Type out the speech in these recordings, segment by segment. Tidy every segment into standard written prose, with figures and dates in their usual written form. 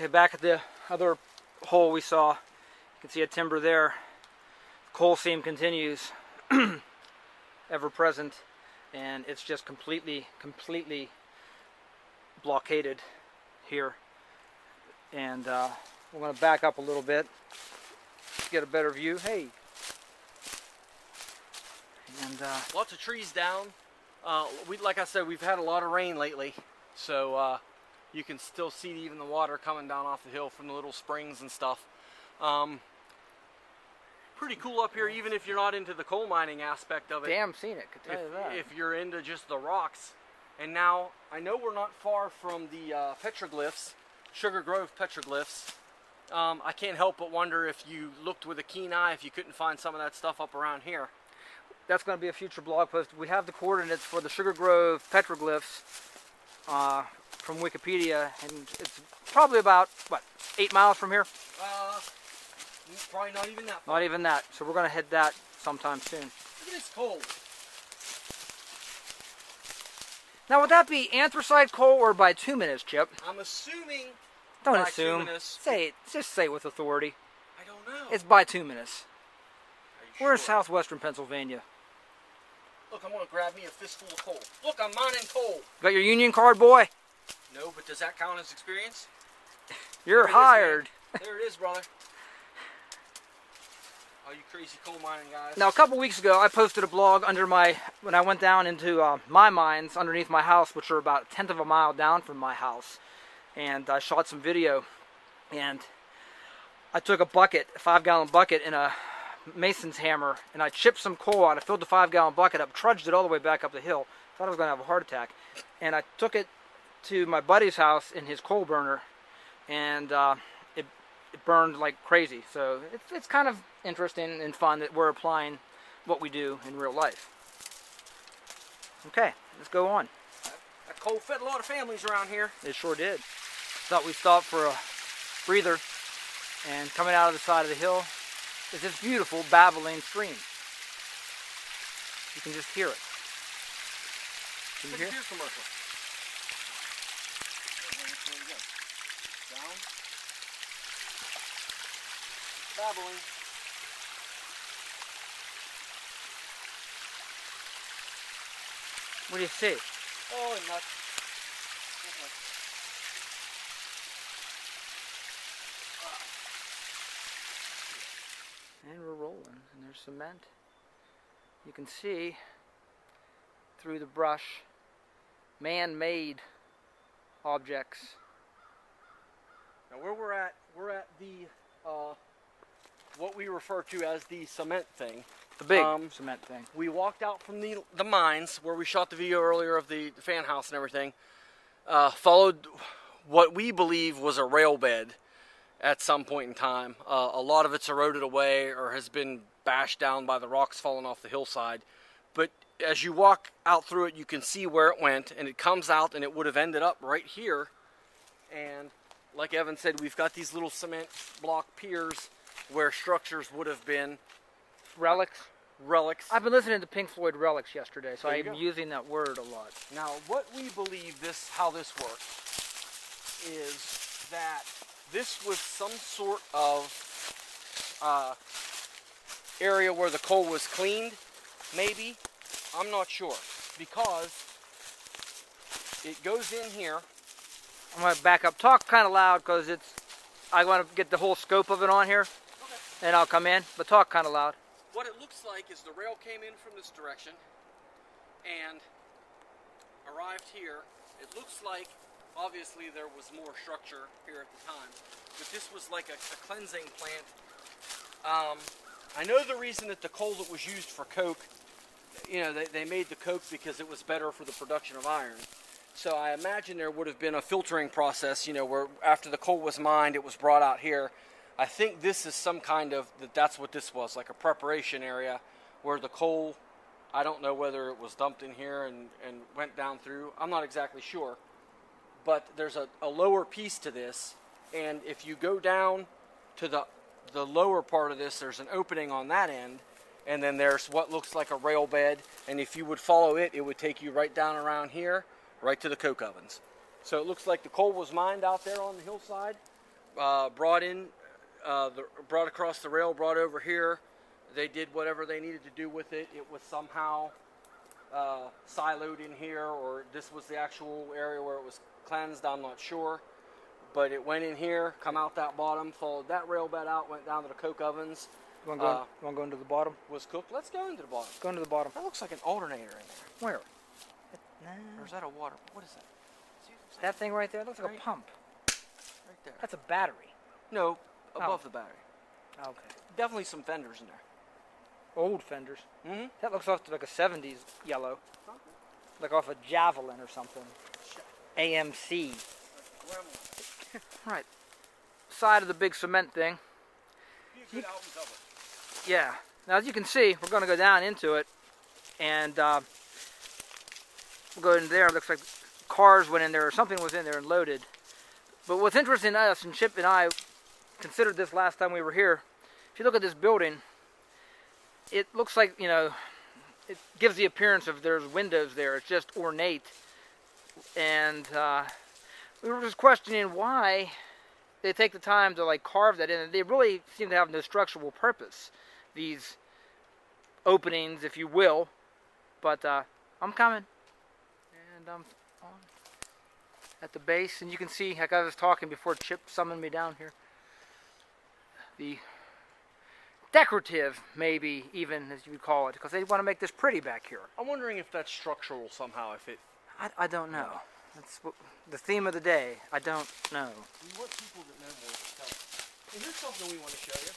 Okay, back at the other hole we saw, you can see a timber there. Coal seam continues, ever present, and it's just completely blockaded here. And we're going to back up a little bit, get a better view. Hey, and lots of trees down. Like I said, we've had a lot of rain lately, so you can still see even the water coming down off the hill from the little springs and stuff. Pretty cool up here, even if you're not into the coal mining aspect of it. Damn scenic, I can tell you that. If you're into just the rocks. And now, I know we're not far from the petroglyphs, Sugar Grove petroglyphs. I can't help but wonder if you looked with a keen eye if you couldn't find some of that stuff up around here. That's going to be a future blog post. We have the coordinates for the Sugar Grove petroglyphs from Wikipedia, and it's probably about, what, 8 miles from here? Probably not even that far. Not even that. So we're going to hit that sometime soon. Look at this coal. Now, would that be anthracite coal or bituminous, Chip? I'm assuming. Don't assume. Bituminous. Say it. Just say it with authority. I don't know. It's bituminous. Are you We're in sure? southwestern Pennsylvania. Look, I'm going to grab me a fistful of coal. Look, I'm mining coal. Got your union card, boy? No, but does that count as experience? You're hired. There it is, brother. All you crazy coal mining guys. Now, a couple weeks ago, I posted a blog under when I went down into my mines underneath my house, which are about 1/10 of a mile down from my house. And I shot some video. And I took a bucket, a 5-gallon bucket, and a mason's hammer, and I chipped some coal out. I filled the 5-gallon bucket up, trudged it all the way back up the hill. Thought I was going to have a heart attack. And I took it to my buddy's house in his coal burner, and it burned like crazy. So it's kind of interesting and fun that we're applying what we do in real life. Okay, let's go on. That coal fed a lot of families around here. It sure did. Thought we'd stop for a breather, and coming out of the side of the hill is this beautiful babbling stream. You can just hear it. Can you hear? Here's commercial. Down. Babbling. What do you see? Oh, nuts. And we're rolling, and there's cement. You can see through the brush man-made objects. Now where we're at the what we refer to as the cement thing. The big cement thing. We walked out from the mines where we shot the video earlier of the fan house and everything. Followed what we believe was a rail bed at some point in time. A lot of it's eroded away or has been bashed down by the rocks falling off the hillside. But as you walk out through it, you can see where it went, and it comes out, and it would have ended up right here. And like Evan said, we've got these little cement block piers where structures would have been. Relics. I've been listening to Pink Floyd Relics yesterday, so I'm using that word a lot. Now, what we believe how this works is that this was some sort of area where the coal was cleaned, maybe. I'm not sure, because it goes in here. I'm going to back up. Talk kind of loud because I want to get the whole scope of it on here. Okay. And I'll come in, but talk kind of loud. What it looks like is the rail came in from this direction and arrived here. It looks like, obviously, there was more structure here at the time, but this was like a cleansing plant. I know the reason that the coal that was used for coke, they made the coke because it was better for the production of iron. So I imagine there would have been a filtering process, where after the coal was mined, it was brought out here. I think this is some kind of, that's what this was, like a preparation area where the coal, I don't know whether it was dumped in here and went down through. I'm not exactly sure. But there's a lower piece to this, and if you go down to the lower part of this, there's an opening on that end, and then there's what looks like a rail bed, and if you would follow it, it would take you right down around here, right to the coke ovens. So it looks like the coal was mined out there on the hillside. brought in, brought across the rail, brought over here. They did whatever they needed to do with it. It was somehow siloed in here, or this was the actual area where it was cleansed. I'm not sure. But it went in here, come out that bottom, followed that rail bed out, went down to the coke ovens. You want to go into the bottom? Was cooked. Let's go into the bottom. Go into the bottom. That looks like an alternator in there. Where? Or is that a water? What is that? That thing right there looks like a pump. Right there. That's a battery. No, above the battery. Okay. Definitely some fenders in there. Old fenders. Mm-hmm. That looks like a 70s yellow. Like off a Javelin or something. AMC. Right. Side of the big cement thing. Yeah. Now as you can see, we're going to go down into it. And we'll go in there. It looks like cars went in there or something was in there and loaded. But what's interesting to us, and Chip and I considered this last time we were here, if you look at this building, it looks like, you know, it gives the appearance of there's windows there. It's just ornate. And we were just questioning why they take the time to like carve that in. And they really seem to have no structural purpose, these openings, if you will. But I'm coming. And I'm on at the base. And you can see, like I was talking before Chip summoned me down here, the decorative, maybe even as you would call it, because they want to make this pretty back here. I'm wondering if that's structural somehow. If it, I don't know. That's the theme of the day. I don't know. We want people that know more to tell us. And here's something we want to show you.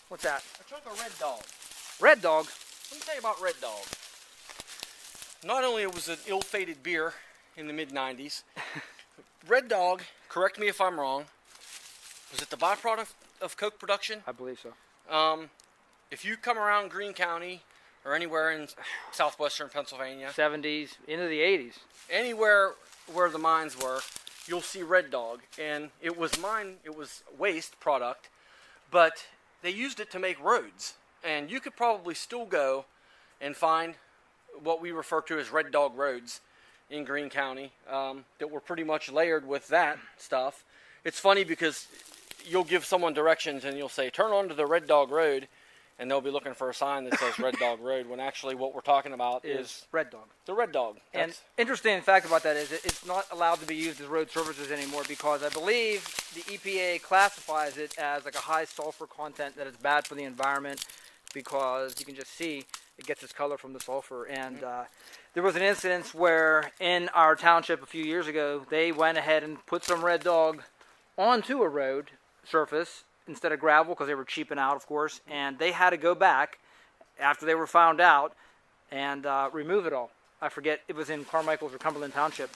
What's that? A chunk of Red Dog. Red Dog. Let me tell you about Red Dog. Not only it was an ill-fated beer in the mid-90s, Red Dog, correct me if I'm wrong, was it the byproduct of Coke production? I believe so. If you come around Greene County or anywhere in southwestern Pennsylvania, 70s, into the 80s, anywhere where the mines were, you'll see Red Dog. And it was waste product, but they used it to make roads. And you could probably still go and find what we refer to as Red Dog roads in Greene County that were pretty much layered with that stuff. It's funny because you'll give someone directions and you'll say, turn onto the Red Dog Road, and they'll be looking for a sign that says Red Dog Road, when actually what we're talking about is Red Dog. The Red Dog. And interesting fact about that is it's not allowed to be used as road surfaces anymore because I believe the EPA classifies it as like a high sulfur content, that it's bad for the environment because you can just see it gets its color from the sulfur. And there was an incident where in our township a few years ago, they went ahead and put some Red Dog onto a road surface instead of gravel because they were cheaping out, of course, and they had to go back after they were found out and remove it all. I forget, it was in Carmichael's or Cumberland Township.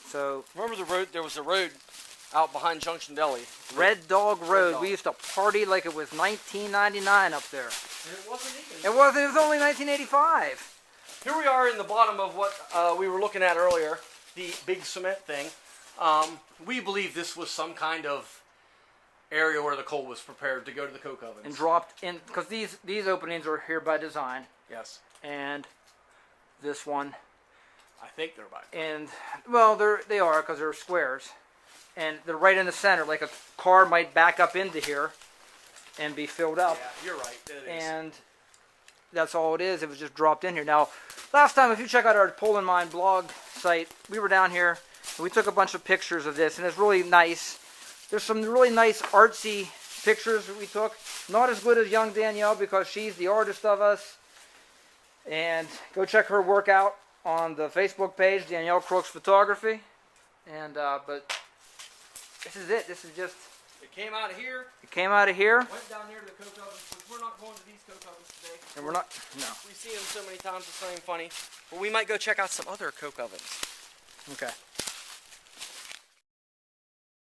So remember the road? There was a road out behind Junction Deli. Red Dog Road. We used to party like it was 1999 up there. And it wasn't even. It was only 1985. Here we are in the bottom of what we were looking at earlier, the big cement thing. We believe this was some kind of area where the coal was prepared to go to the coke ovens. And dropped in, because these openings are here by design. Yes. And this one. I think they're by. And, well, they are because they're squares. And they're right in the center, like a car might back up into here and be filled up. Yeah, you're right. It is. And that's all it is. It was just dropped in here. Now, last time, if you check out our Poland Mine blog site, we were down here and we took a bunch of pictures of this, and it's really nice. There's some really nice artsy pictures that we took. Not as good as young Danielle because she's the artist of us. And go check her work out on the Facebook page, Danielle Crooks Photography. And but this is it. This is just. It came out of here. It came out of here. Went down here to the coke ovens, which we're not going to these coke ovens today. And we're not. No. We see them so many times, it's not even funny. But we might go check out some other coke ovens. Okay.